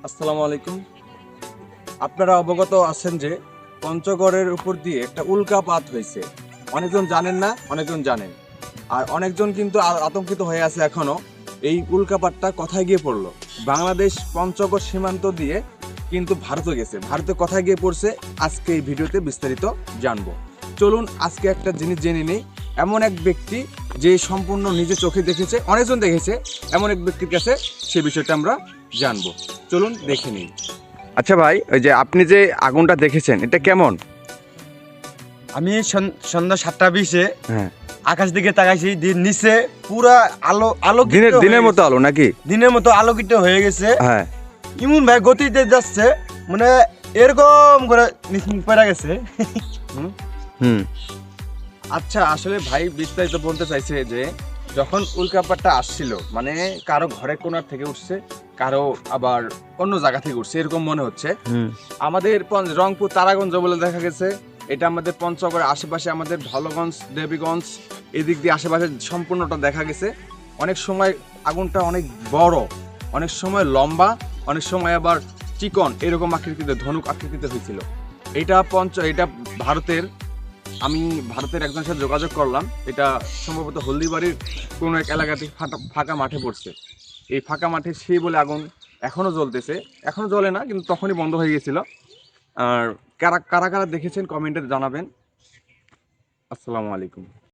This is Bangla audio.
আসসালামু আলাইকুম। আপনারা অবগত আছেন যে পঞ্চগড়ের উপর দিয়ে একটা উল্কাপাত হয়েছে। অনেকজন জানেন না, অনেকজন জানেন। আর অনেকজন কিন্তু আতঙ্কিত হয়ে আছে এখনো। এই উল্কাপাতটা কোথায় গিয়ে পড়লো? বাংলাদেশ পঞ্চগড় সীমান্ত দিয়ে কিন্তু ভারতে গেছে। ভারতে কোথায় গিয়ে পড়ছে আজকে এই ভিডিওতে বিস্তারিত জানবো। চলুন আজকে একটা জিনিস জেনে নিই। এমন এক ব্যক্তি যে সম্পূর্ণ নিজে চোখে দেখেছে, অনেকজন দেখেছে, এমন এক ব্যক্তির কাছে সে বিষয়টা আমরা জানবো। চলুন দেখে নিই। আচ্ছা ভাই, ওই যে আপনি যে আগুনটা দেখেছেন এটা কেমন? আমি সন্ধ্যা 7:20-এ হ্যাঁ, আকাশ দিকে তাকাইছি, নিচে পুরা আলোকিত দিনের মতো আলো নাকি? দিনের মতো আলোকিত হয়ে গেছে। হ্যাঁ। ইমন ভাই গতিতে যাচ্ছে, মানে এরকম করে নিচে পড়ে গেছে। হুম। আচ্ছা, আসলে ভাই বিস্তারিত বলতে চাইছে যে যখন উল্কাপাতটা আসছিল, মানে কারো ঘরে কোণার থেকে উঠছে, কারো আবার অন্য জায়গা থেকে উঠছে, এরকম মনে হচ্ছে। আমাদের রংপুর তারাগঞ্জ বলে দেখা গেছে, এটা আমাদের পঞ্চগড়ের আশেপাশে, আমাদের ঢালগঞ্জ, দেবীগঞ্জ, এদিক দিয়ে আশেপাশে সম্পূর্ণটা দেখা গেছে। অনেক সময় আগুনটা অনেক বড়, অনেক সময় লম্বা, অনেক সময় আবার চিকন, এরকম আকৃতিতে ধনুক আকৃতিতে হয়েছিল। এটা ভারতের, আমি ভারতের একজনের সাথে যোগাযোগ করলাম। এটা সম্ভবত হলদিবাড়ির কোনো এক এলাকাতে ফাঁকা মাঠে পড়ছে। এই ফাঁকা মাঠে সেই বলে আগুন এখনও জ্বলতেছে। এখনও জ্বলে না, কিন্তু তখনই বন্ধ হয়ে গেছিল। আর কারা কারা কারা দেখেছেন কমেন্টে জানাবেন। আসসালামু আলাইকুম।